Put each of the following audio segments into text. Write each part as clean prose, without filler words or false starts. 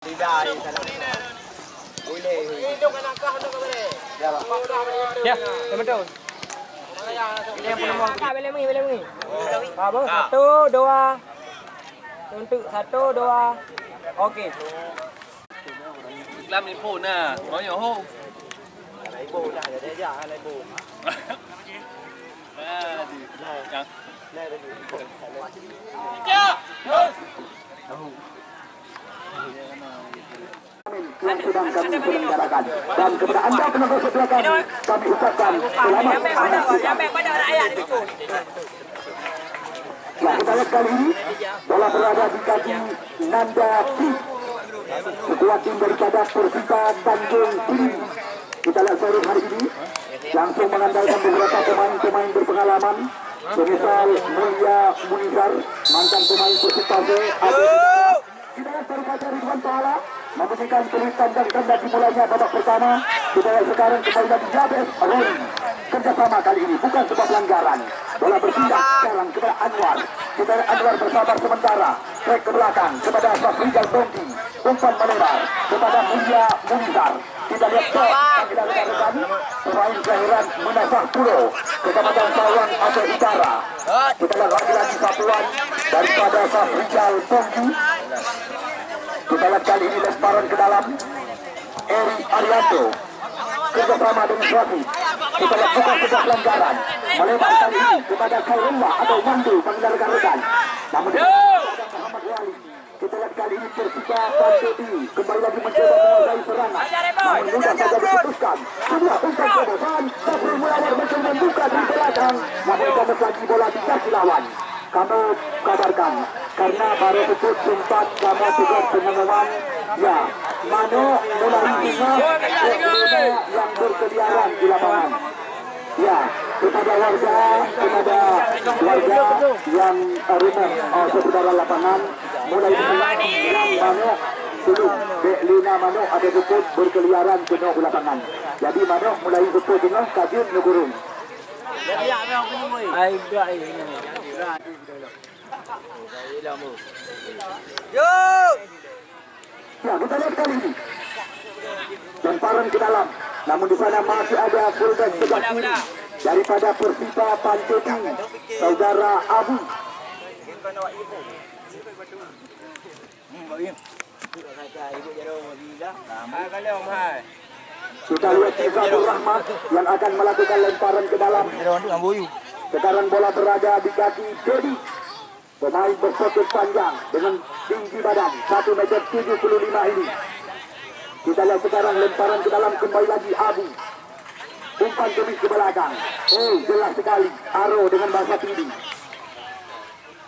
Ya, betul. Satu, dua. Untuk satu, dua. Oke. Làm đến phồn à, nói nhiều hô. Lấy bù này để ra lấy bù. Yang sedang kami selenggarakan dan kepada anda penonton sebelah kami ucapkan selamat. Ya, kita lihat kali ini bola berada di kaki Nanda Fit, ketua tim daripada Persita Tanjung Pinang. Kita lihat sore hari ini langsung mengandalkan beberapa pemain-pemain berpengalaman, semisal Mulia Munizar, mantan pemain Persita B. Kita lihat baru saja Ridwan Pahala memberikan peluit tandang tanda dimulainya babak pertama. Kita lihat sekarang kembali lagi Jabes Roni. Kerjasama kali ini bukan sebuah pelanggaran. Bola berpindah sekarang kepada Anwar. Kita lihat Anwar bersabar sementara. Trek ke belakang kepada Safrizal Tongki. Umpan melebar kepada Mulia Munizar. Kita lihat panggilan rekan-rekan pemain kelahiran Menasah Pulau, Kecamatan Sawang, Aceh Utara. Kita lihat lagi-lagi satuan daripada Safrizal Tongki. Kita lihat kali ini lemparan ke dalam Eri Arianto kerjasama dengan Rafi. Kita lihat bukan sebuah pelanggaran, melebar kali ini kepada Khairullah atau Mandu panggilan rekan-rekan. Namun Muhammad Wali. Kita lihat kali ini Persita Panjeti kembali lagi mencoba menguasai serangan, namun mudah saja diputuskan. Sebuah umpan kebosan, Safri Mulawar mencoba membuka di belakang, namun dapat lagi bola di kaki lawan. Kamu kabarkan karena baru betul sempat kamu juga pengumuman ya Mano mulai singa yang berkeliaran di lapangan. Ya, kepada warga yang rumah seputaran lapangan mulai yang Mano belum Lina Mano ada betul berkeliaran penuh di lapangan. Jadi Mano mulai betul dengan kajun nugurun. Ya, kita lihat kali ini lemparan ke dalam, namun di sana masih ada fullback sebelah kiri daripada Persita Panjeti, saudara Abu. Kita lihat Izabur Rahmat yang akan melakukan lemparan ke dalam. Sekarang bola berada di kaki Dedi, pemain berpotong panjang dengan tinggi badan 1,75 meter ini. Kita lihat sekarang lemparan ke dalam kembali lagi Abu. Umpan tumis ke belakang. Oh, jelas sekali. Aro dengan bahasa tinggi.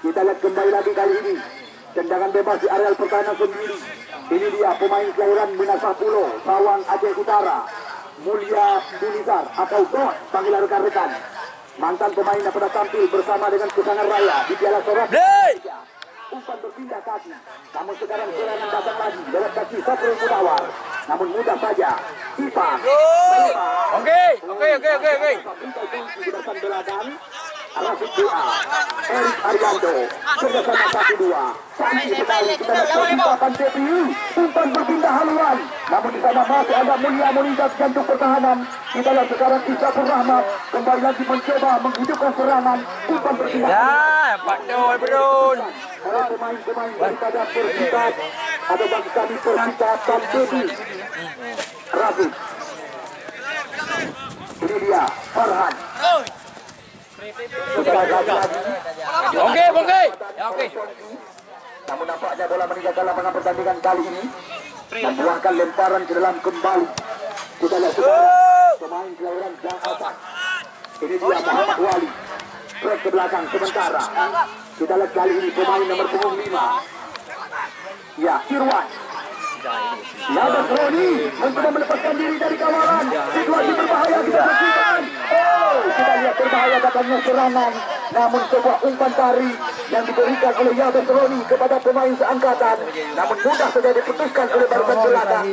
Kita lihat kembali lagi kali ini. Tendangan bebas di areal pertahanan sendiri. Ini dia pemain kelahiran Menasah Pulau, Sawang, Aceh Utara. Mulia Munizar atau Don panggilan rekan-rekan. Mantan pemain yang pernah tampil bersama dengan Kesangan Raya di Piala Sorak. Umpan berpindah kaki, namun sekarang serangan datang lagi lewat kaki Safri Mulawar. Namun mudah saja Ipa. Oke. Rafiq Doa, Erik Arianto, kerjasama 1-2. Canggih sekali kita lihat Panjeti. Umpan berpindah haluan, namun di sana masih ada Mulia Munizar jantung pertahanan. Kita lihat sekarang Izabur Rahmat kembali lagi mencoba menghidupkan serangan. Umpan berpindah. Ya, Pak Doi Brun. Para pemain-pemain daripada Persita atau bagi kami Persita Panjeti. Rafiq. Ini dia Farhan. Oke. Ya, oke. Namun nampaknya bola meninggalkan lapangan pertandingan kali ini, membuahkan lemparan ke dalam kembali. Kita lihat sekarang pemain kelahiran Jakarta. Ini dia Muhammad Wali. Trek ke belakang sementara. Kita lihat kali ini pemain nomor 5. Ya, Irwan. Labas Roni mencoba melepaskan diri dari kawalan. Situasi berbahaya kita saksikan. Oh, kita lihat berbahaya datangnya serangan. Namun sebuah umpan tari yang diberikan oleh Yabes Roni kepada pemain seangkatan. Namun mudah saja diputuskan oleh barisan belakang.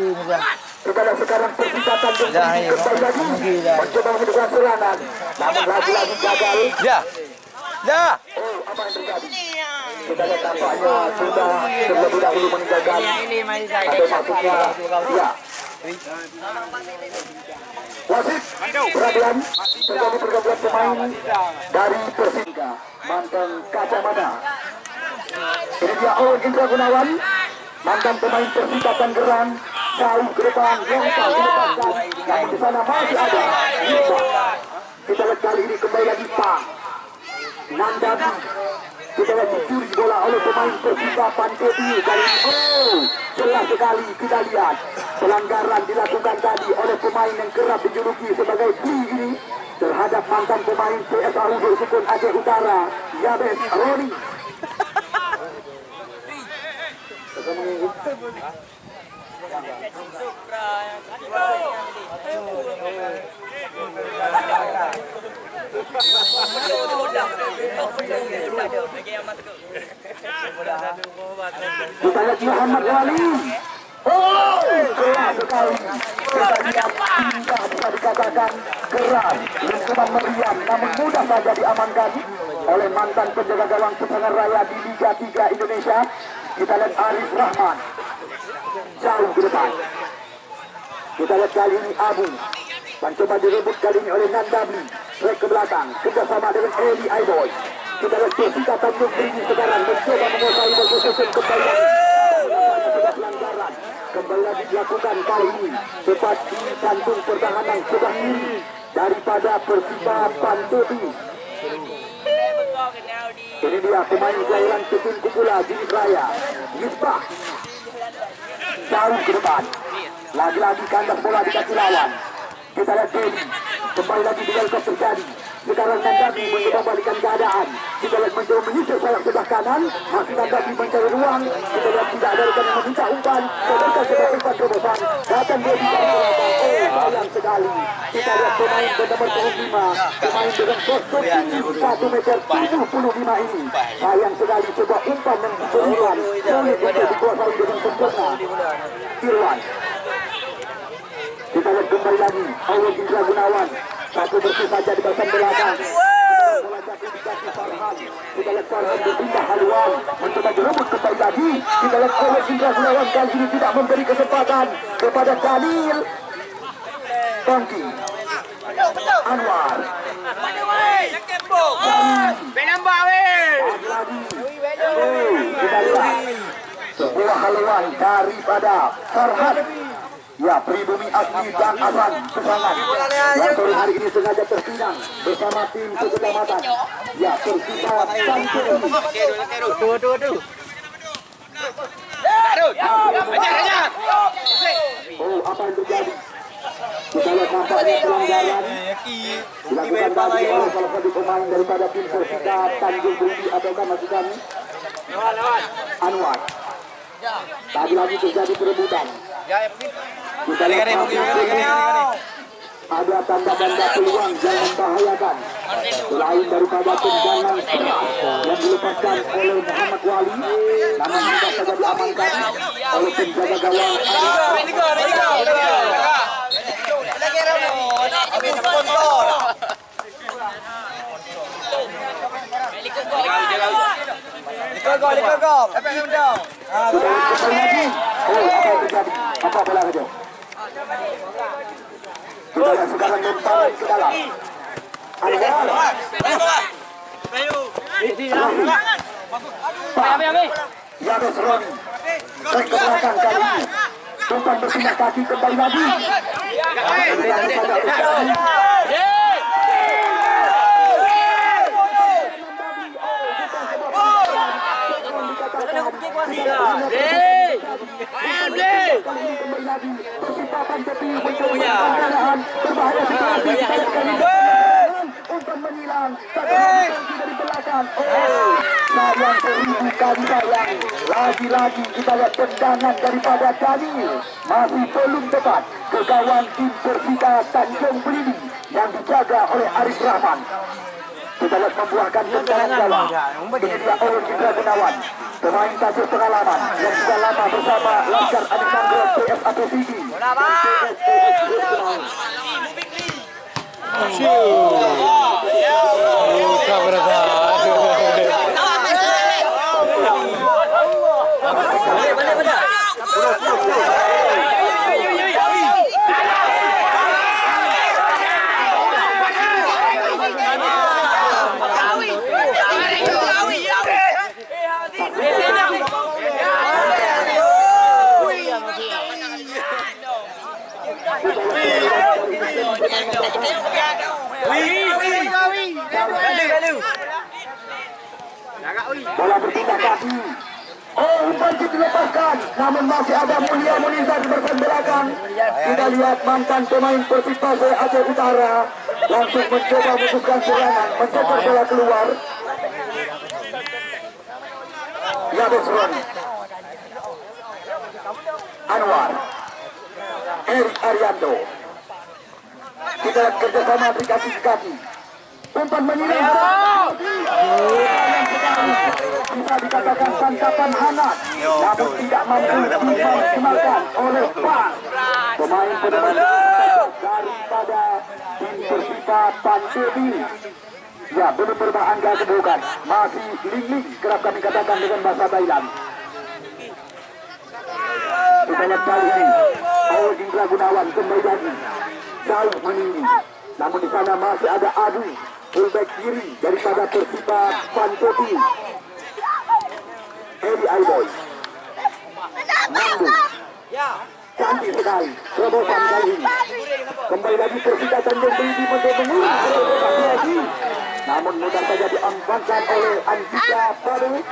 Kita lihat sekarang Persita Tanjung Pinang kembali lagi mencoba menghidupkan serangan. Namun lagi-lagi gagal. Ya. Oh, apa yang terjadi? Kita lihat tampaknya sudah terlebih dahulu meninggalkan atau maksudnya ya. Wasit perhatian terjadi pergabungan pemain dari Persija mantan Kacamata. Ini dia Owen Indra Gunawan, mantan pemain Persija Tangerang, jauh ke depan, longkang dilepaskan, namun di sana masih ada Yusa. Kita lihat kali ini kembali lagi Pak Nandami. Kita lihat dicuri bola oleh pemain Persija Panteti kali ini. Jelas sekali kita lihat pelanggaran dilakukan tadi oleh pemain yang kerap dijuluki sebagai P ini terhadap mantan pemain PSAU Sukun Aceh Utara, Yabes Roni. Kita lihat Muhammad Wali. Keras sekali. Kita lihat tidak bisa dikatakan keras, lingkungan meriam, namun mudah saja diamankan oleh mantan penjaga gawang Pesangan Raya di Liga 3 Indonesia. Kita lihat Arif Rahman jauh ke depan. Kita lihat kali ini Abu mencoba direbut kali ini oleh Nandabli. Track ke belakang kerjasama dengan Eli Aiboy. Kita lihat Persija Tanjung Priok sekarang mencoba menguasai posisi kembali. Pelanggaran kembali lagi dilakukan kali ini tepat di jantung pertahanan sebelah kiri daripada Persija Panteti. Ini dia pemain kelahiran Ketun Kupula Jinik Raya, Misbah jauh ke depan. Lagi-lagi kandas bola di kaki lawan. Kita lihat Dedi kembali lagi duel terjadi. Sekarang Nandami mencoba balikan keadaan. Kita lihat mencoba menyisir sayap sebelah kanan. Masih Nandami mencari ruang. Kita lihat tidak ada rekan yang meminta umpan. Terdekat sebelah umpan terobosan. Datang Dedi dari belakang. Sayang sekali. Kita lihat pemain bernomor 25. Pemain dengan postur tinggi 1 meter 75 ini. Sayang sekali sebuah umpan yang diberikan. Sulit untuk dikuasai dengan sempurna. Irwan. Kita lihat kembali lagi Owen Indra Gunawan. Satu bersih saja di belakang belakang. Kita lihat Farhan berpindah haluan mencoba direbut kembali lagi. Kita lihat Owen Indra Gunawan kali ini tidak memberi kesempatan kepada Daniel Tongki Anwar. Kita lihat sebuah haluan daripada Farhan. Ya, pribumi asli dan Azan Pesangan yang sore hari ini sengaja terpinang bersama tim sekecamatan. Ya, Persija Tanjung. Oh, apa yang terjadi? Kita lihat nampaknya pelanggaran dilakukan tadi oleh salah satu pemain daripada tim Persija Tanjung Bumi ataukah maksud kami Anwar. Tadi lagi terjadi perebutan. Kita lihat ada tanda-tanda peluang yang membahayakan selain daripada tendangan yang dilepaskan oleh Muhammad Wali, namun mudah saja diamankan oleh penjaga gawang apa bola saja. Kita sekarang membangun ke dalam. Yabes Roni trek ke belakang kali ini. Umpan berpindah kaki kembali lagi. Umpan menyilang dari belakang. Sayang seribu kali sayang. Lagi-lagi kita lihat tendangan daripada Daniel masih belum tepat ke gawang tim Persija Tanjung Beli yang dijaga oleh Arif Rahman. Kita lihat membuahkan tendangan gawang. Ini dia Owen Indra Gunawan, pemain tajur pengalaman yang sudah lama bersama Laskar Alexander PSAP Sigi. Bola bertindak kaki. Oh, umpan dilepaskan, namun masih ada Mulia Munizar di bagian belakang. Kita lihat mantan pemain Persita Aceh Utara langsung mencoba memutuskan serangan, mencetak bola keluar. Ya Besron, Anwar, Erik Ariando. Kita lihat kerjasama aplikasi kaki. Umpan menyerang. Bisa dikatakan santapan hangat, namun tidak mampu dimaksimalkan oleh Pan. Pemain daripada tim Persita Pantebi. Ya, belum berbangga kebukan. Masih ling-ling, kerap kami katakan dengan bahasa Thailand. Kita lihat kali ini, Paul Indra Gunawan kembali lagi jauh meninggi. Namun di sana masih ada adu fullback kiri daripada Persita Pantebi. Edi Aiboy, Nandu, cantik sekali, terobosan kali ini. Kembali lagi Persita Tanjung Tinggi mencoba lagi, namun mudah saja diamankan oleh Andika Padu.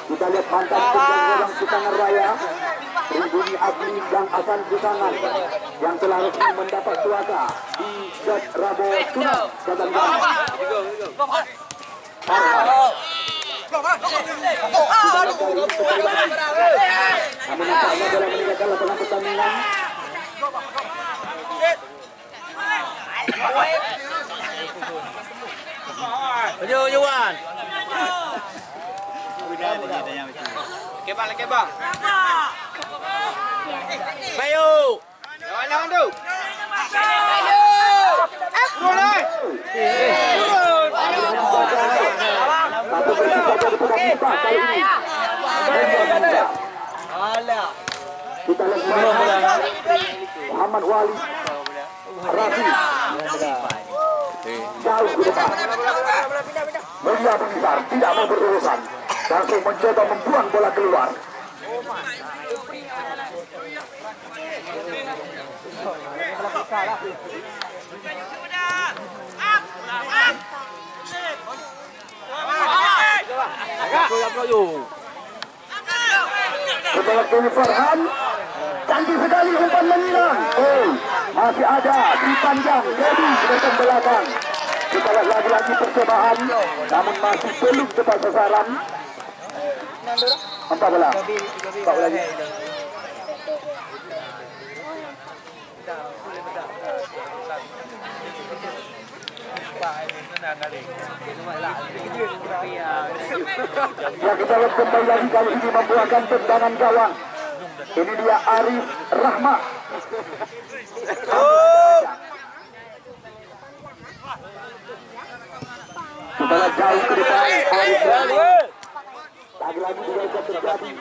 Kita lihat mantan pemain Kutangan Raya, Ribuni Abli dan Hasan Kutangan yang telah resmi mendapat suaka di set Rabu Tunang dan namun nampaknya dalam meninggalkan lapangan pertandingan. Juan. Kebang. Bayu. Lawan tu. Turun. Kita lihat Muhammad Wali Rafi jauh ke depan. Mulia Munizar tidak mau berurusan, langsung mencoba membuang bola keluar. Setelah Tony Farhan, canggih sekali umpan menyerang. Oh, masih ada di panjang Dedi di depan belakang. Kita lihat lagi-lagi percobaan, namun masih belum tepat sasaran. 4 bola. 4 bola lagi. Ya, kita lihat kembali lagi kali ini membuahkan tendangan gawang. Ini dia Arif Rahmat. Kita lihat jauh ke depan Arif Rahmat. Lagi-lagi juga terjadi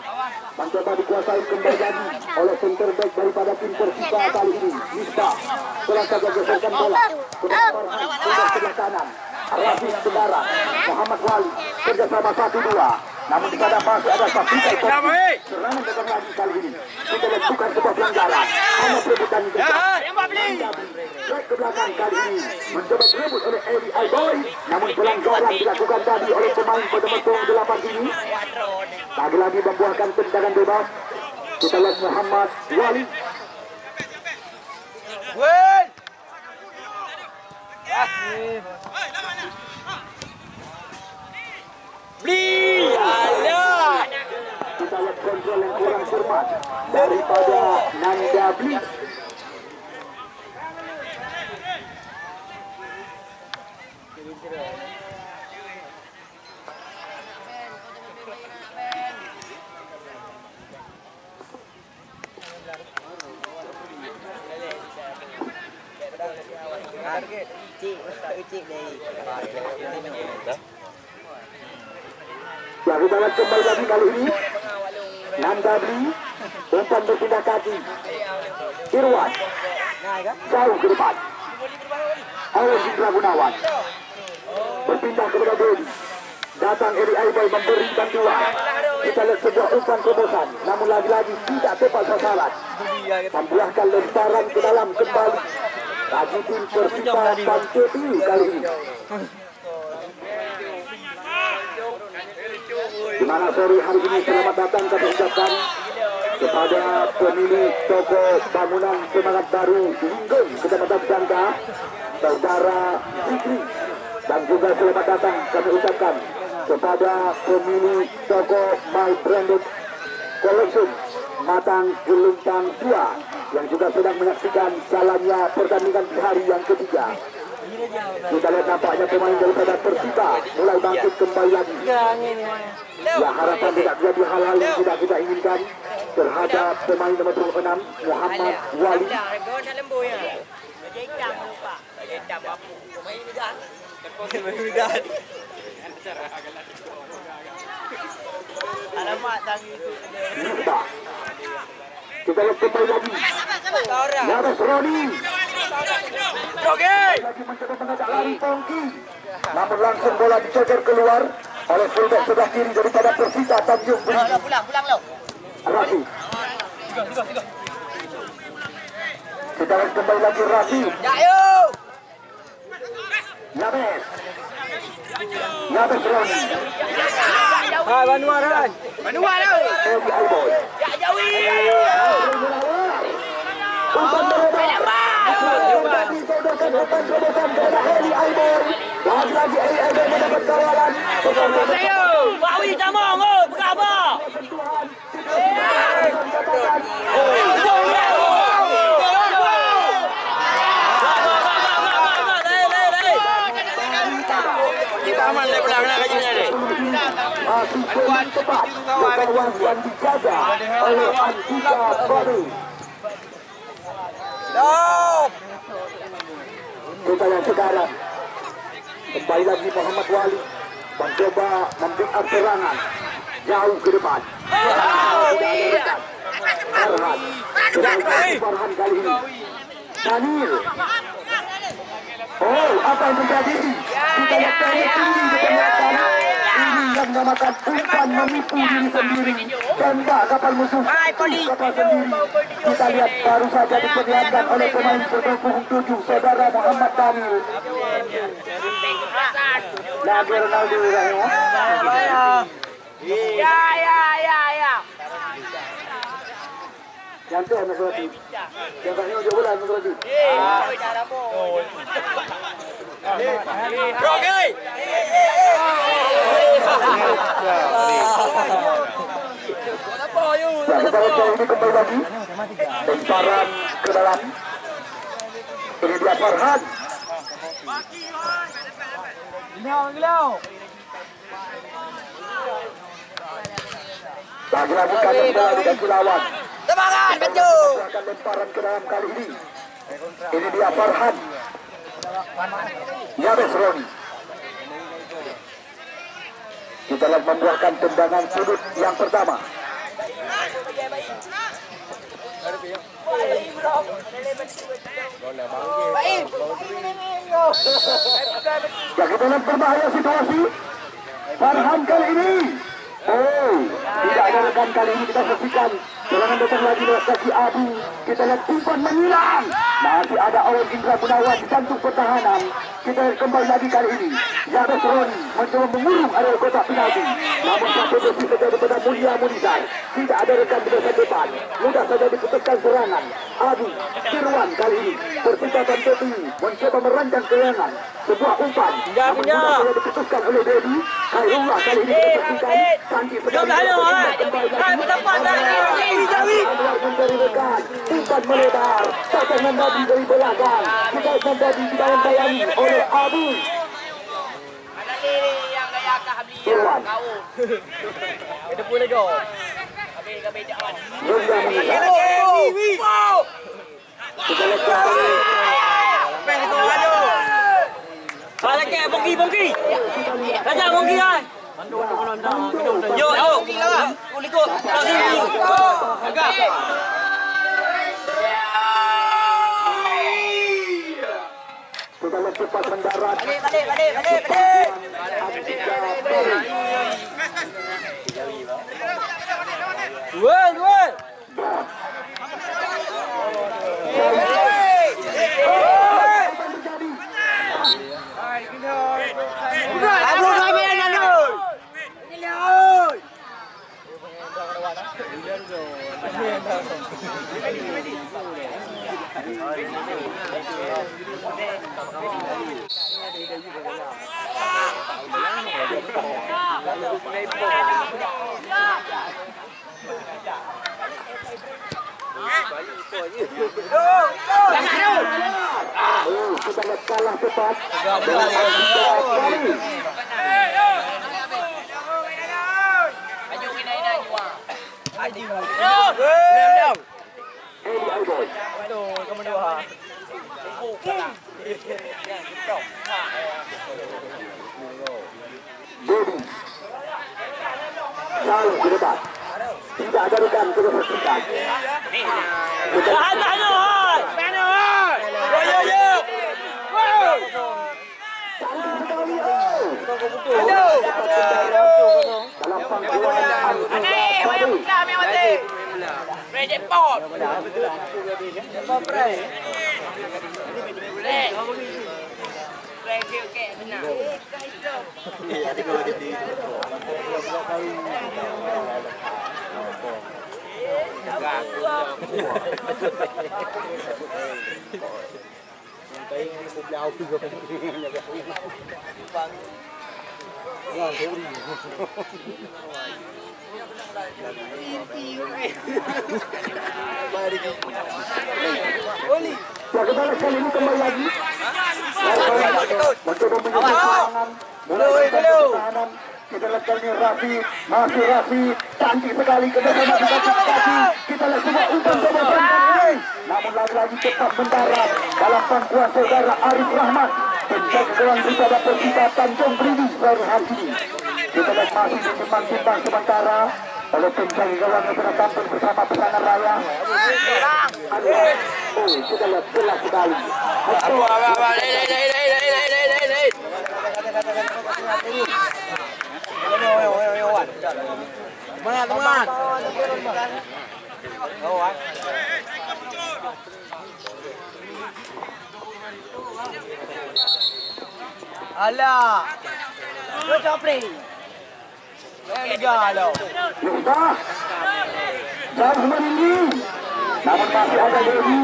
mencoba dikuasai kembali lagi oleh center back daripada tim Persita kali ini, Misbah. Setelah saja geserkan bola sudah sebelah kanan, Rafiq Bendara, Muhammad Wali kerjasama 1-2. Namun di sana masih ada Safika serangan datang lagi kali ini. Kita lihat bukan sebuah pelanggaran, hanya perebutan back ke belakang kali ini mencoba berebut oleh Edi Aiboy, namun pelanggaran dilakukan tadi oleh pemain penutup 8 ini. Lagi-lagi membuahkan tendangan bebas. Kita lihat Muhammad Wali. Kita lihat kontrol yang kurang cermat daripada Nanda Bli. Ya, kita lihat kembali lagi kali ini Nanda Bli, umpan berpindah kaki Irwan jauh ke depan oleh Indra Gunawan, berpindah kepada Dedi, datang Edi Aiboy memberi bantuan. Kita lihat sebuah umpan terobosan, namun lagi-lagi tidak tepat sasaran, membuahkan lemparan ke dalam kembali bagi tim Persita Bangketi kali ini. Di mana sore hari ini selamat datang kami ucapkan kepada pemilik toko bangunan semangat baru Linggong Kecamatan Jangka, Saudara Fikri, dan juga selamat datang kami ucapkan kepada pemilik toko My Branded Collection Matang Gelintang Tua yang juga sedang menyaksikan jalannya pertandingan di hari yang ketiga. Kita lihat nampaknya pemain daripada Persita mulai bangkit kembali lagi. Ya, harapan tidak jadi hal-hal yang tidak kita inginkan terhadap pemain nomor 26 Muhammad Wali. Kita lihat kembali lagi. Yares Roni. Lagi mencoba mengajak lari Pongki. Namun langsung bola dicecer keluar oleh fullback sebelah kiri daripada Persita Tanjung Beri. Pulang lo. Rafi. Kita lihat kembali lagi Rafi. Yabes. Yabes Roni. Hai Banuaran. Eli Aiboy. Umpan lagi Eli Aiboy mendapat kawalan. Wawi jamong, berapa? Kita aman dari belakang kajinya deh. Masih belum tepat. Kawasan dijaga oleh Andika Baru. Kita yang sekarang kembali lagi Muhammad Wali mencoba membuat serangan jauh ke depan. Farhan kali ini Daniel. Oh, apa yang terjadi? Kita lihat tinggi kebanyakan. Ini yang dinamakan umpan menipu diri sendiri. Tembak kapal musuh. Kapal sendiri. Kita lihat baru saja diperlihatkan oleh pemain berpunggung 7 saudara Muhammad Daniel. Lagi Ronaldo Rahimo. Ya. Jangan anak Roti. Jangan ini udah bulan anak Roti. Rocky. Ya, kita lihat ini kembali lagi. Lemparan ke dalam. Ini dia Farhan. Lagi-lagi kandang bola dengan Kulawan. Semangat, Benjo. Akan lemparan ke dalam kali ini. Ini dia Farhan. Yabes Roni. Kita lihat membuahkan tendangan sudut yang pertama. Ya, kita lihat berbahaya situasi. Farhan kali ini. Oh, tidak ada rekan kali ini kita saksikan. Serangan datang lagi lewat kaki Abu. Kita lihat umpan menyilang. Masih ada Owen Indra Gunawan di jantung pertahanan. Kita lihat kembali lagi kali ini. Yabes Roni mencoba mengurung area kotak penalti. Namun satu bersih saja daripada Mulia Munizar. Tidak ada rekan di masa depan. Mudah saja diputuskan serangan. Abu Firwan kali ini. Persita Bangketi mencoba merancang serangan. Sebuah umpan. Namun mudah saja diputuskan oleh Dedi. Khairullah kali ini kita saksikan. Tangki sekali. Mencari rekan, umpan melebar, tatangan Nabi dari belakang, kita menjadi tidak bayangi oleh Abu. Firwan. Itu pun lagi. Mulia Munizar. Kita lihat kembali. Balik ke Bongki. Raja Bongki kan. Yo, ikut. Agak. Kita lihat cepat mendarat. Balik. Duel. Kita lihat kalah cepat. Dedi selalu di depan, tidak ada rekan keberhasilan. Dalam bagaimana kali ini kembali lagi mencoba menyerang pertahanan. Kita lihat kali ini Rafi, masih Rafi, cantik sekali kerjasama di kaki. Kita lihat semua umpan coba ini, namun lagi-lagi cepat mendarat dalam pangkuan saudara Arif Rahmat. Penjaga gawang Ricada Persita Tanjung Priok sore hari ini. Kita lihat masih ditimbang-timbang sementara oleh penjaga gawang yang sudah tampil bersama Pesanan Raya. Kita lihat jelas sekali. Teman-teman. Alah. Lu capri. Liga lo. Sudah. Dan meninggi. Namun masih ada Dedi.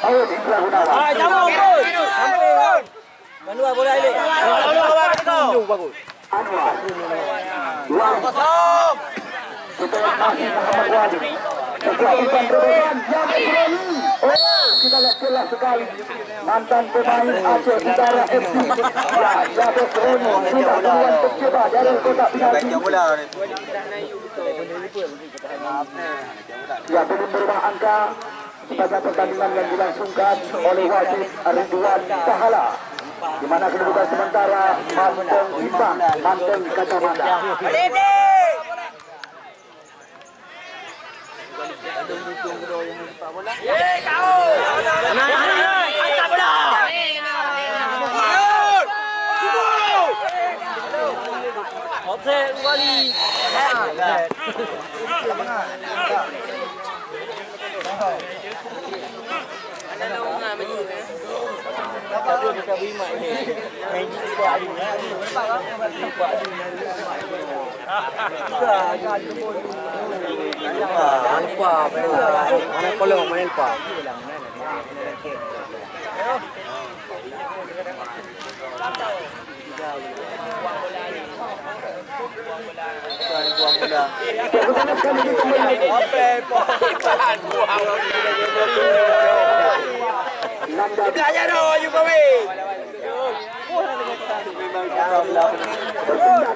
Ayo Indra Gunawan. Jamu pun. Sampai. Anwar boleh ini. Bagus. Anwar. Kosong. Setelah masih Muhammad Wali. Setelah umpan terobosan yang berani. Oh, kita lihat jelas sekali. Mantan pemain Aceh Utara FC. Ya, Jabes Rono sudah duluan tercoba dari kotak penalti. Ya, belum berubah angka pada pertandingan yang dilangsungkan oleh wasit Ridwan Pahala, di mana kedudukan sementara Manteng imbang, Manteng Kacamata. Offset kembali.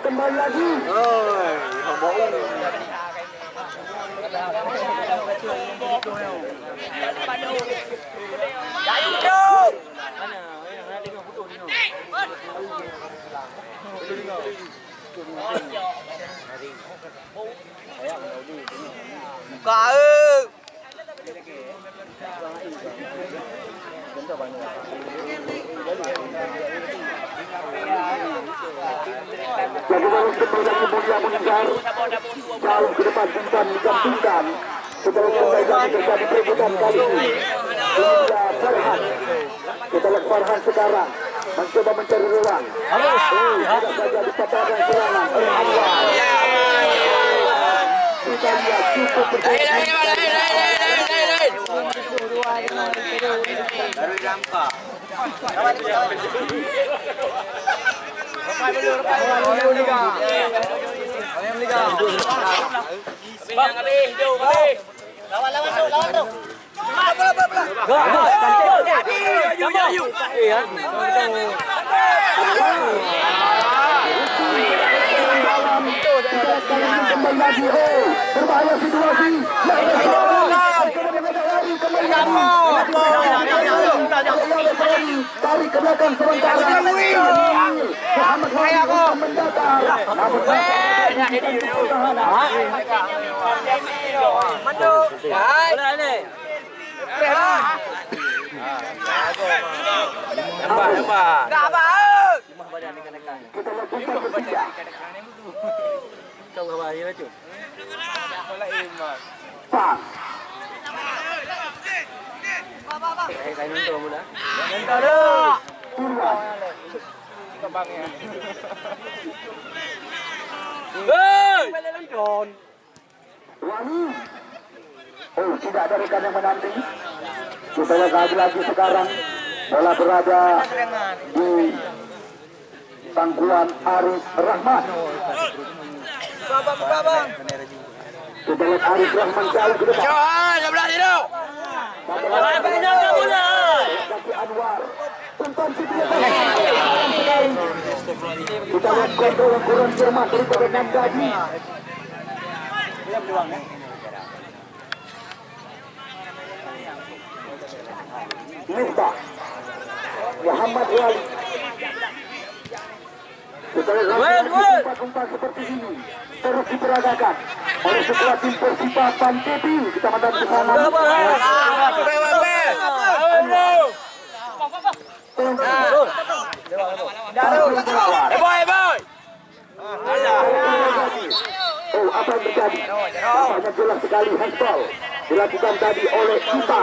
Kembali lagi. Lagi baru kembali Mulia Munizar jauh ke depan bintang digampingkan setelah kembali terjadi perebutan kali ini. Mulia Farhan, kita lihat Farhan sekarang mencoba mencari ruang. Tidak saja dipatahkan serangan oleh Anwar. Kita lihat untuk bertemu. Kembali lagi, berbahaya situasi. Tarik ke belakang sementara. Muhammad Wahid mendatang. Kita lakukan berpindah. Pas. Wali. Oh, tidak ada rekan yang menanti. Kita lihat lagi sekarang. Bola berada di pangkuan Arif Rahman. Kita lihat Arif Rahman jauh ke depan. Johan, sebelah situ. Kaki Anwar. Umpan Siti. Kita lihat kontrol yang kurang cermat daripada Nandadi. Miftah Muhammad Wali. Kita lihat umpan seperti ini terus diperagakan oleh sebuah tim Persipa Pantepi, Kecamatan Kesanan. Oh, apa yang terjadi? Sangat jelas sekali handball dilakukan tadi oleh kita.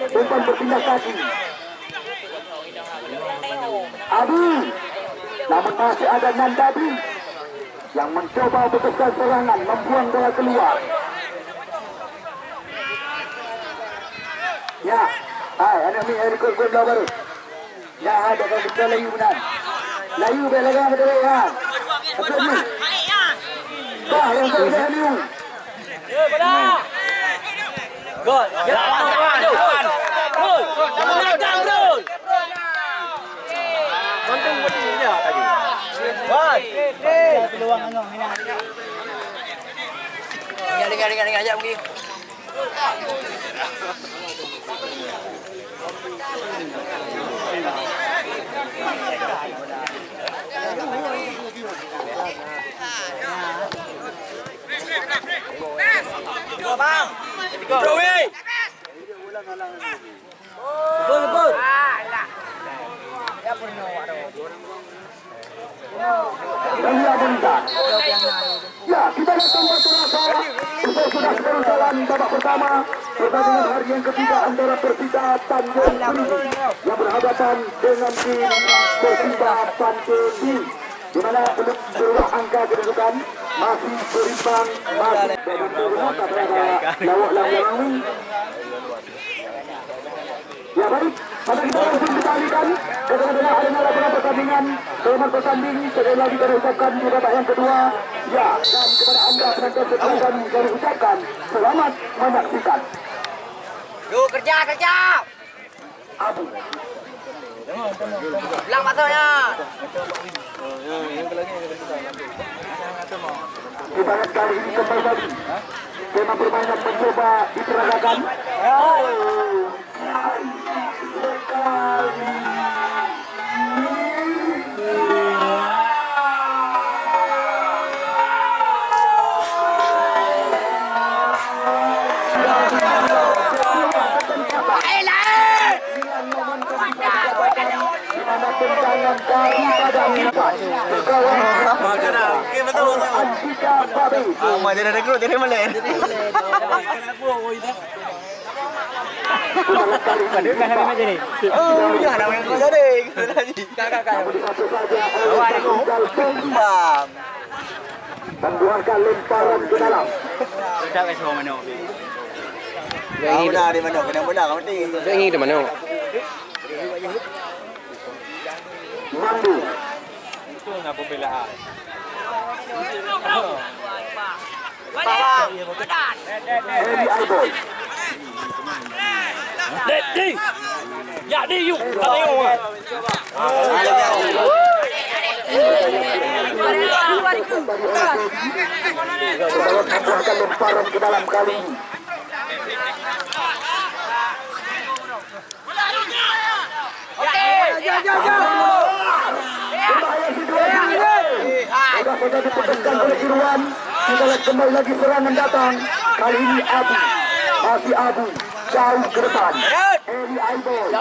Umpan berpindah kaki. Adi, namun masih ada Nandadi yang mencoba putuskan serangan, membuang bola keluar. Ya, anak ni ikut gol baru. Ya, ada kan kita layu benar. Layu belaga betul ya. Betul ni. Dah yang saya layu. Gol. Gol. Menang gol. Konten betul dia tadi. Gol. Peluang angong ini. Dengar aja pergi. Bang. Joey. Betul. Ya, kita datang berterasa. Kita sudah berjalan babak pertama. Pertandingan hari yang ketiga antara Persita Tanjung Priok yang berhadapan dengan tim Persita Pantepi, di mana belum berubah angka kedudukan, masih berimbang, masih berubah lawak ini. Ya baik, pada kita langsung ditalikan. Bagaimana adanya laporan pertandingan, selamat bertanding, sekali lagi kami ucapkan di babak yang kedua. Ya, dan kepada anda penonton sekalian kami ucapkan selamat menyaksikan. Yuk kerja. Abu. Bilang masuknya. Kita lihat kali ini kembali lagi. Tema permainan mencoba diperagakan. Okey betul. Andika Babi. Mama dia dah rekrut dia Malay. Ada kan nama jadi. Oh, ya nama yang kau jadi. Kakak. Satu saja oleh Bang. membuahkan lemparan ke dalam. Sudah ke semua mana? Kau dah di mana? Benar-benar kau penting. Saya ingin ke mana? Mandu. Itu ngapa bela? Eli Aiboy. Ya đi yuk. Tak tengok. Sebelum membuahkan lemparan ke dalam kali ini. Berbahaya situasi. Sudah saja diputuskan oleh Irwan. Kita lihat kembali lagi serangan datang. Kali ini Abu. Masih Abu. Jauh ke depan. Eli Aiboy.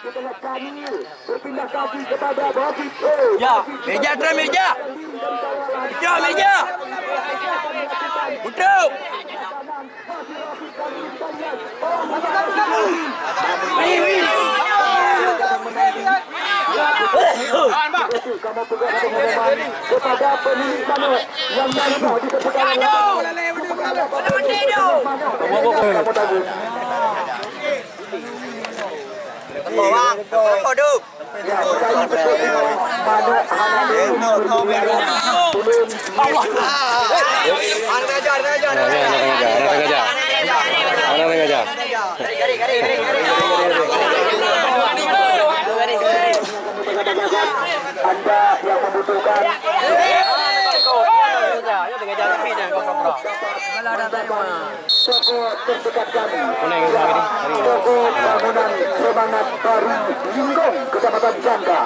Kita lihat Kamil. Berpindah kaki kepada David. Ya, meja tram meja. Ya, meja. Untuk. Kamu tugas pengumuman kepada pemilik kamu yang baru di seputaran Bang, kau duduk. Anda yang membutuhkan toko terdekat kami, toko bangunan semangat baru Linggong, Kecamatan Jangga,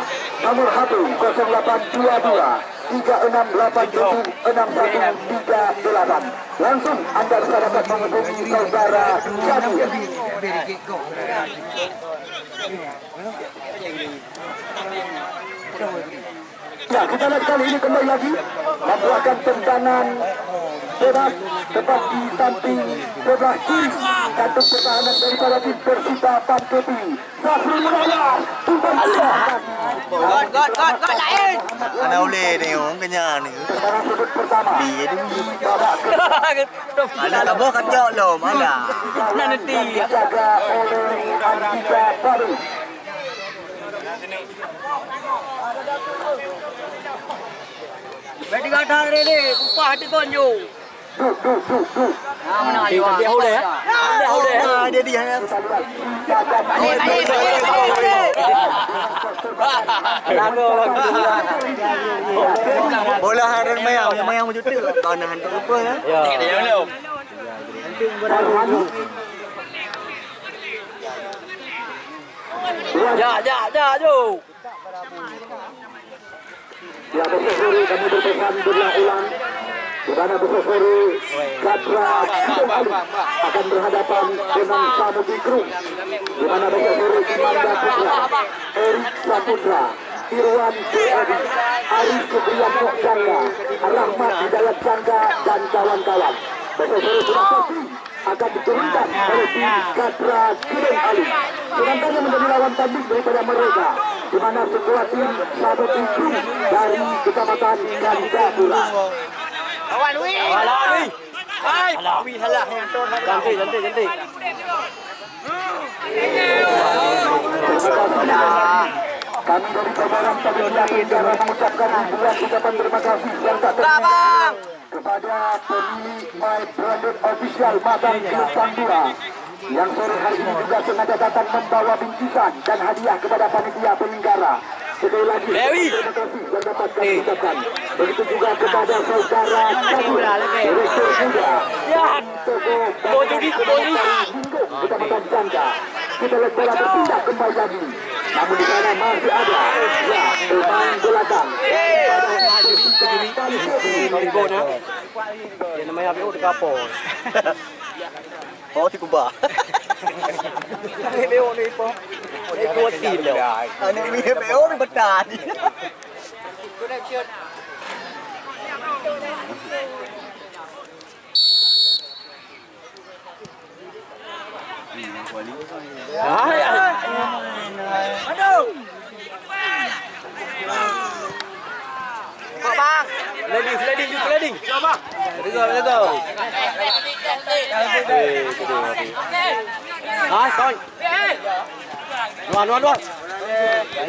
nomor HP 0822 36876138. Langsung Anda bisa dapat menghubungi saudara Jamil. Ya, kita lihat kali ini kembali lagi membuatkan tendangan bebas tepat di samping sebelah kiri kantung pertahanan daripada tim Persita Pankepi. Safrul Munawar, tumpang God lain. Ana boleh tengok kenyang ni. tendangan sudut pertama. Dia ni. Babak Ada tabah kacau lo, mana? nanti dijaga oleh Andika Baru. Beti gathang ni, upah hati konyo. Duk. Mana dia hold ya? Dia hold ya. Dia dia. Bola haran mayang juta. Kau nak hantar apa ya? Dia mana? Ya, jo. Ya, besok sore kami berpesan berulang-ulang di mana besok sore Gatra Kidung Ali akan berhadapan dengan Samudi Group, di mana besok sore Imanda Putra, Erik Saputra, Irwan Edi, Arif Subriyanto Jangga, Rahmat Hidayat Jangga dan kawan-kawan. Besok sore sudah pasti akan diturunkan oleh tim Gatra Kidung Ali. Sedangkan yang menjadi lawan tanding daripada mereka, di mana sebuah tim Samudi Group dari Kecamatan Gandapura. Lawan wi. Hai. Wi salah. Cantik. Kami dari Jabaran Pemilihan Negara mengucapkan ribuan ucapan terima kasih yang tak terhingga kepada pemilik My Branded Official Matang Klub Pandura yang sore hari ini juga sengaja datang membawa bingkisan dan hadiah kepada panitia penyelenggara. Sekali lagi terima kasih yang dapat kami ucapkan. Begitu juga kepada saudara Direktur Muda Toko Linggung Kecamatan Jangga. Kita lihat bola berpindah kembali lagi. Namun di sana masih ada pemain belakang. Dia namanya apa? Udah kapal. Oh, ti kubah. Beo ni po. Dua tim dah. Ana mi beo mi betan. Aduh. Bang. Sliding. Coba. Betul. Ah, kon. Luan.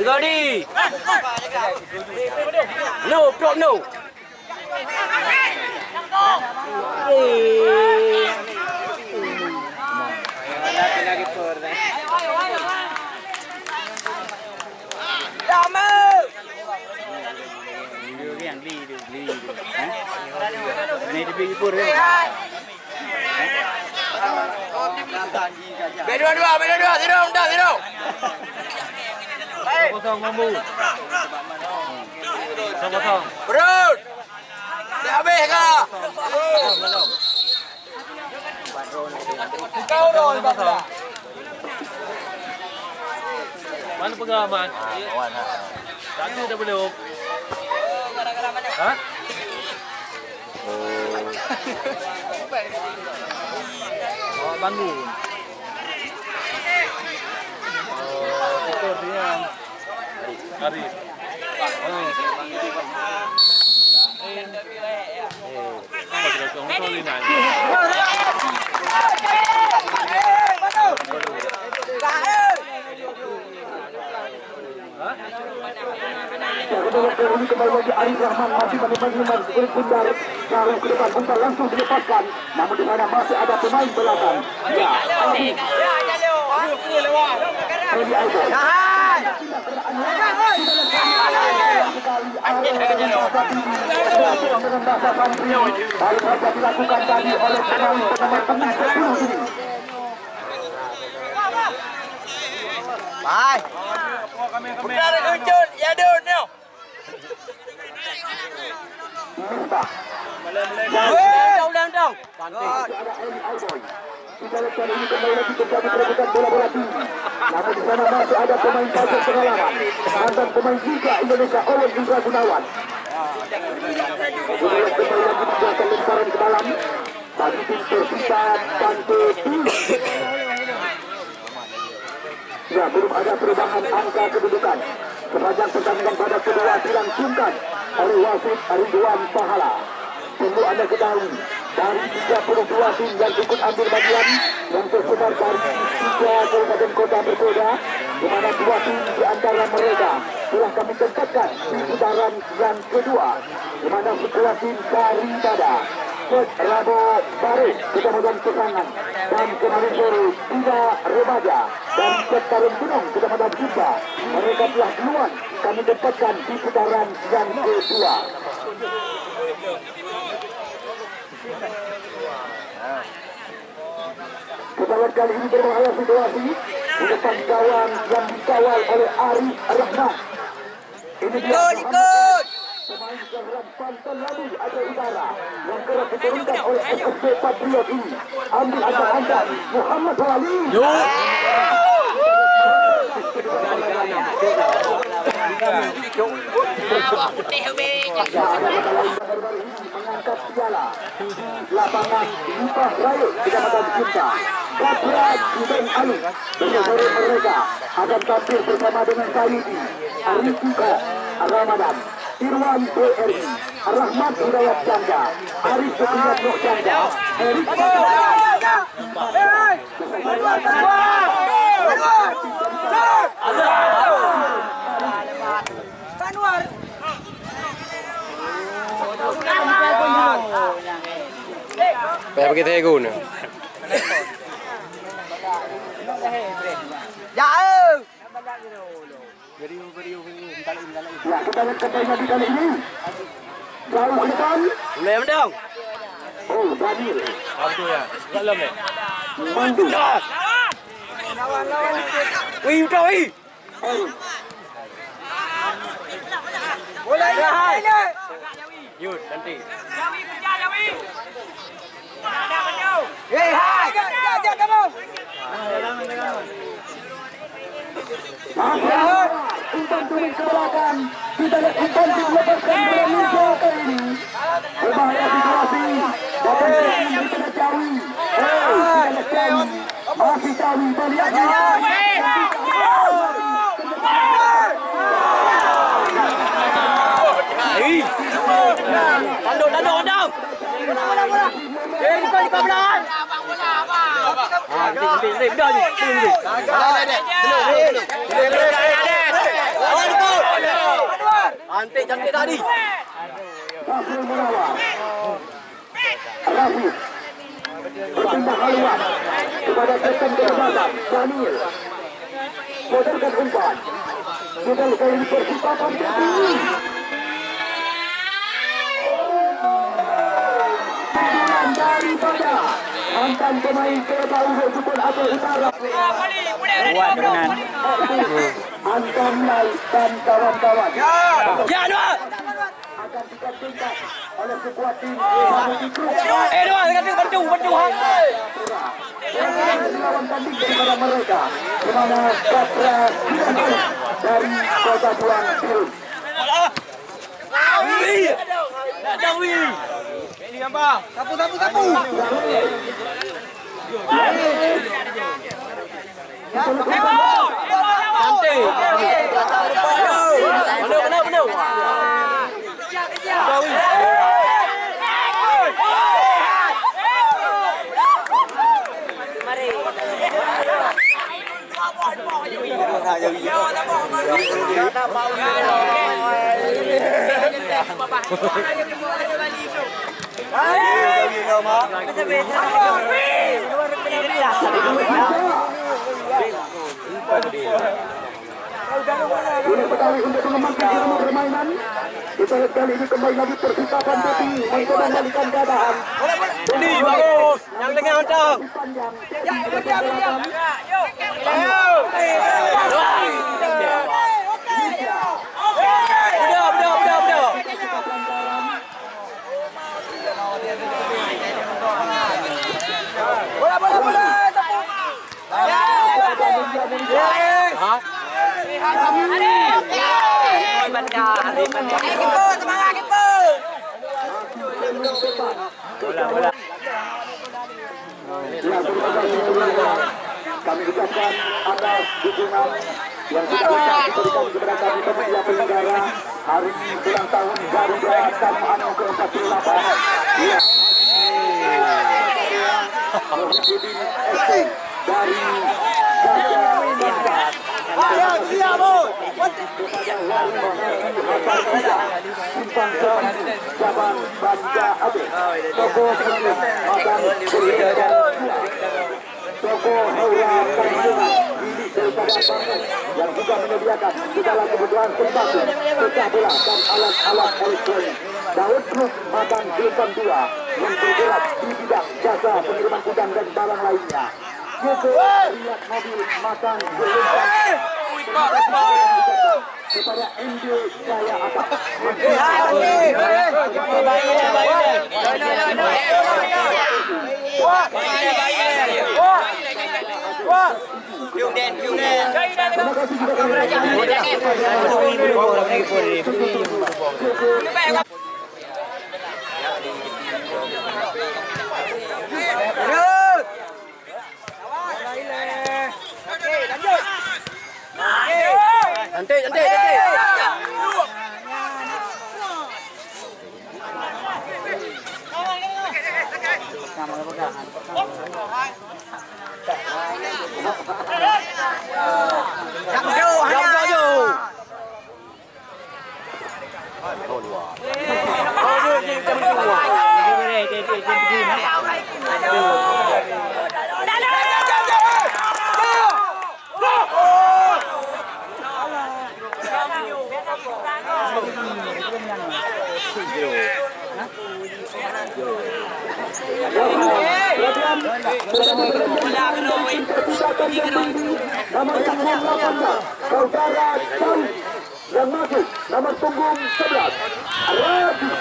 Go đi. No, drop no. Berdua, tidur. Kosong mampu. Kosong. Berut. Dah habis ke? Kau dah Kosong. Mana pengalaman? Kawan ha. Tadi dah belum. Hah? Oh, bangun. Itu dia. Arif. Oh. Kita tunggu ni nak. Kembali lagi Arif Rahman masih menemukan pundar kalau ke depan umpan langsung dilepaskan, namun di sana masih ada pemain belakang. Ya, Arif. Dilakukan tadi oleh pemain pertama 10 ini. Bye. Putar ujung, ya dun ni. Dong. Kita lihat kali ini kembali lagi terjadi perebutan bola-bola tinggi. Namun di sana masih ada pemain pasir pengalaman. Mantan pemain Liga Indonesia oleh Indra Gunawan. Kembali lagi membuatkan lemparan ke dalam. Bagi tim Persita Pantai. Ya, belum ada perubahan angka kedudukan. Sepanjang pertandingan pada kedua dilangsungkan oleh wasit Ridwan Pahala. Perlu Anda ketahui, dari 32 tim yang ikut ambil bagian yang tersebar dari 3 kabupaten kota berbeda, di mana 2 tim di antara mereka telah kami tempatkan di putaran yang kedua, di mana setelah tim daripada Coach Rabo Baru Kecamatan Kesangan dan kemarin sore 3 remaja dari Coach Tarun Gunung Kecamatan Sumba, mereka telah duluan kami tempatkan di putaran yang kedua. Kita lihat kali ini berbahaya situasi di depan gawang yang dikawal oleh Arif Rahman. Ini dia Ikut. pemain Kehran Pantan Lalu ada Utara yang kerap diturunkan oleh SSB Patriot ini. Ambil antar-antar Muhammad Walid. Mengangkat piala lapangan Lipah Raya Kecamatan Cinta. Kapra Hussein Ali bersama mereka akan tampil bersama dengan Saidi, Arifika Ramadan, Irwan BRI, Rahmat Hidayat Janda, Arif Setiap Nur Janda, Erik Payah pakai tegu ni. Ya. Ya, kita lihat kembali lagi kali ini. Jauh ke depan. Boleh mendong. Oh, Daniel. Apa ya? Dalam ni. Mandu. Wih, udah wih. Boleh ya. Yud, nanti. Hei, hai. Jangan kamu. Umpan Tumit ke belakang. Kita lihat Infanti melepaskan bola Ninja kali ini. Berbahaya situasi. Datang ke sini kita Jawi. Kita lihat Jawi. Masih Jawi. Balik Tanduk. Bukan belakang. Cantik tadi. Rasul melawan. Rasul berpindah haluan kepada kapten berbadan Daniel. Modalkan umpan. Modal kali ini persiapan daripada mantan pemain Kereta Uhuh Jepun Aceh Utara. Anton Lai dan kawan-kawan. Ya, dua. Akan digantikan oleh sebuah tim Dua dengan baju. lawan tanding daripada mereka di mana Katra dari Kota Buang Biru. Ini apa? Sapu. Cantik. Benar. Ini sekali untuk mengembangkan ilmu permainan. Kita lihat kali ini kembali lagi persikapan Depi mencoba membalikan keadaan. Ini bagus. Yang dengan hantar. Panjang. Kami ucapkan atas dukungan yang sudah diberikan kepada kami pemerintah penyelenggara hari ulang tahun Garuda Dharma ke-48. Iya. Dari Cabang Banda Aceh, Tokoh Toko Haura Kandungan milik daripada Bangun yang juga menyediakan segala kebutuhan sembako, pecah bola dan alat-alat elektronik. Daud Group Matang Gelombang 2 yang bergerak di bidang jasa pengiriman gudang dan barang lainnya. Joko Riak Mobil Matang Gelombang kepada MD Jaya Atas. Cantik. Nomor punggung 18 Saudara Daud yang masuk nomor punggung 11 Radi.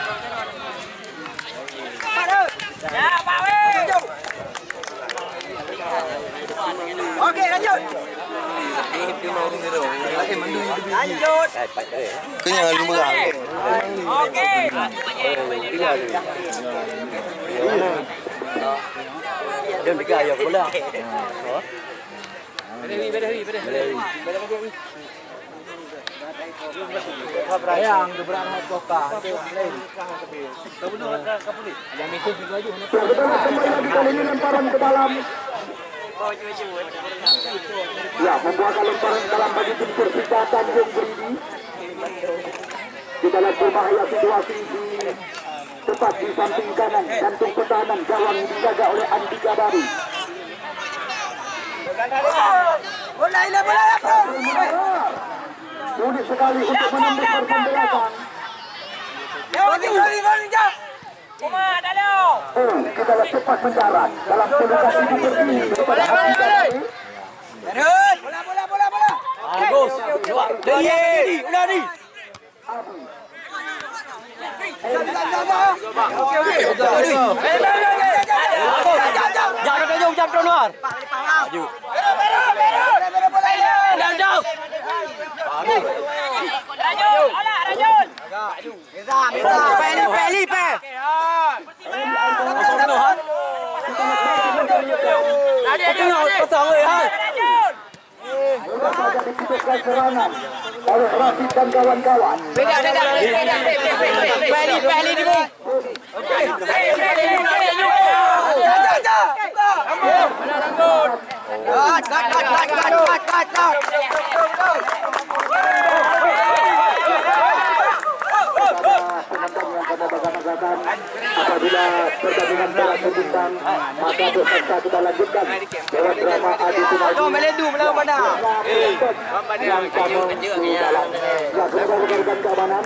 Oke, lanjut. Kenyang lu berang. Okey. Dia bergaya pula. Yang gebrang koka. Sebenarnya kembali lagi kali ini lemparan ke dalam. Ya, membuahkan lemparan dalam bagi tim Persita Tanjung Beridi. Kita lihat berbahaya situasi di tepat di samping kanan gantung pertahanan gawang dijaga oleh Andika Baru. Bola hilang bola. Sulit sekali untuk menembus korban belakang. Kumah dalam. Oh, kita lihat cepat mendarat dalam lokasi seperti ini. Bola. Bagus. Udah ni. Jam luar. Maju. Rajun. Peli. Kosong hai. Saja diputuskan serangan oleh Rasid dan kawan-kawan. Peli di bawah. Apabila pertandingan bola terbintang, maka peserta kita lanjutkan lewat drama adu penalti. Yang kamu dalam. Ya, kepada rekan keamanan,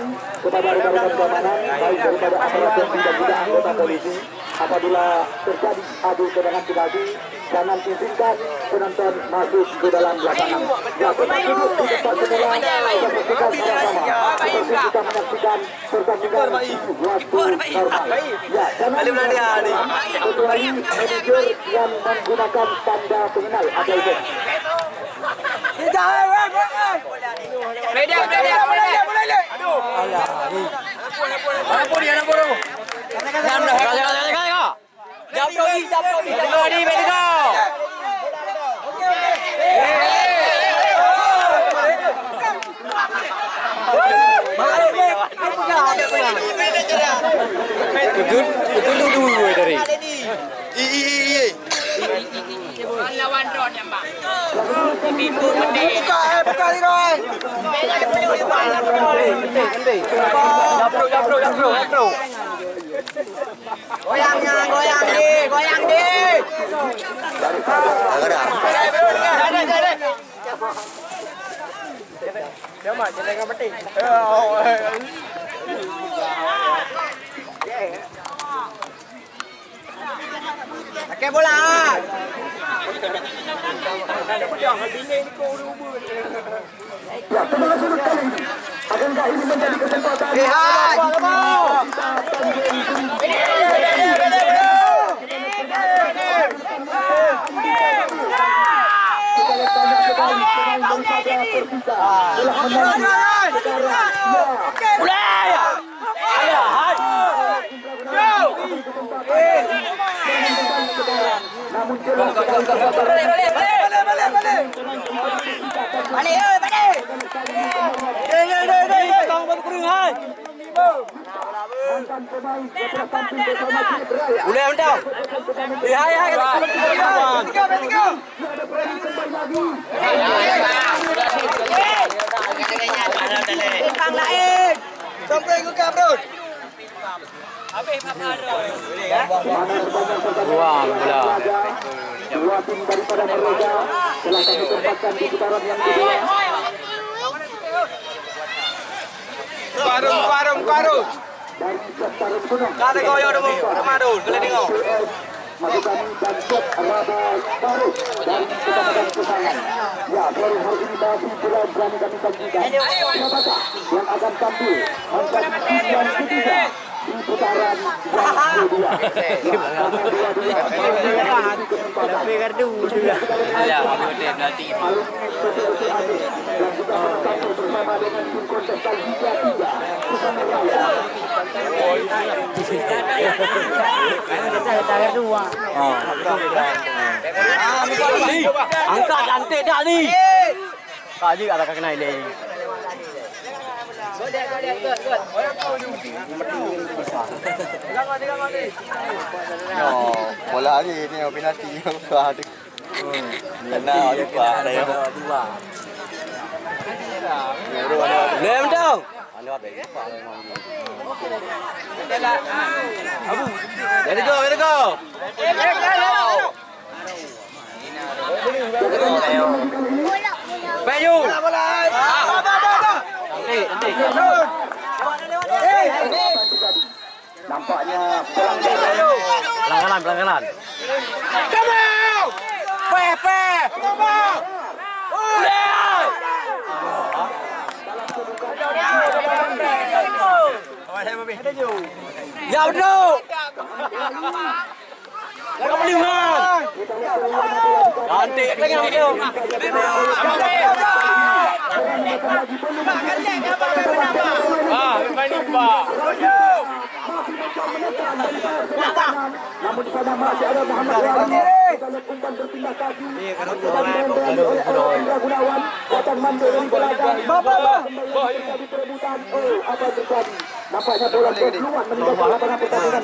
baik daripada aparat polisi dan juga anggota polisi. Apabila terjadi adu tendangan penalti, jangan izinkan penonton masuk ke dalam lapangan. Ya, kita duduk di tempat semula, saksikan sama-sama. Seperti kita menyaksikan pertandingan waktu normal. Ya, jangan kecuali manajer yang menggunakan tanda pengenal atau itu. Lawan drone yang bang. Goyang di. Pakai bola. Ya, semangat sudut kali ini. Akankah ini menjadi kesempatan? Namun Boleh undang. Hai. Pang lain. Sampai ke kabrut. Habis apa Buang bola. dua tim daripada Mereka telah kami tempatkan di putaran yang kedua. Karung. Dari Septarum Gunung. Kata kau yang ada madul, boleh tengok. Maksud kami dan Set Raba Baru dari Kecamatan Kesangan. Ya, baru hari ini masih bola berani kami sajikan. Siapakah yang akan tampil angkat yang ketiga di putaran yang kedua. Tapi kartu juga. Ya, betul nanti. Bersama dengan tim kontestan Liga 3 bersama Angkat cantik dah ni. Tak juga tak kena ini. Bola ni penalti yang ada. Kena juga ada yang dua. Lem dong. Let it go, let it go. Peju. nampaknya Pelanggaran. Ya betul. Kamu lihat. Cantik lagi betul. namun di sana masih ada Muhammad Wali. Kita lihat umpan berpindah kaki. Indra Gunawan datang mandor dari belakang. Kembali terjadi perebutan. Oh, apa yang terjadi? Nampaknya bola keluar meninggalkan lapangan pertandingan.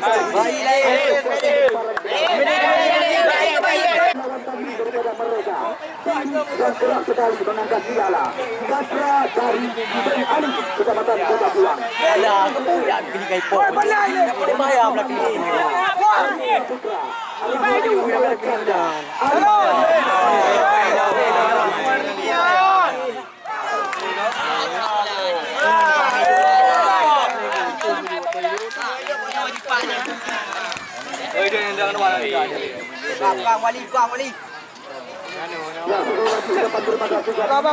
Lawan tadi daripada mereka. Dan keras sekali mengangkat piala. Katra dari Ibrahim Ali, Kecamatan Kota Pulang. Alah, aku ya kini kai pok. Dia bayar pula kini. Kuang Wali.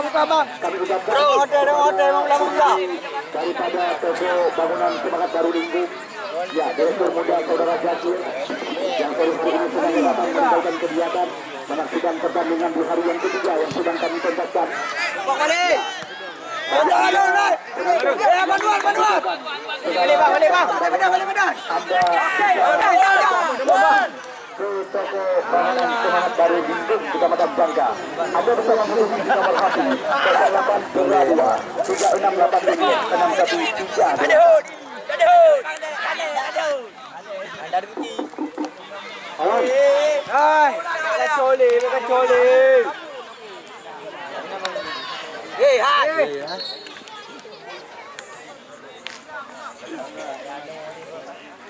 Buka bang. Kami ucapkan Order memang belakang. daripada Toko Bangunan Semangat Baru Lingkung, ya, Direktur Muda Saudara Jakir yang terus ini sedang datang meninggalkan kegiatan menyaksikan pertandingan di hari yang ketiga yang sedang kami tuntaskan. Buka Wali. Banduan. Balik bang. Ke Toko Bangunan Semangat Baru Lingkung, Kecamatan Jangka. Anda bersama Muhammad di nomor hati 0861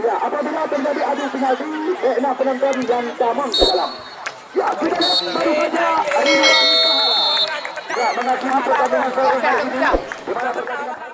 Ya, apabila terjadi adu penalti, penonton yang camon ke dalam. Ya, kita baru saja ada pahala. Ya, mengakhiri pertandingan sore hari ini, di mana pertandingan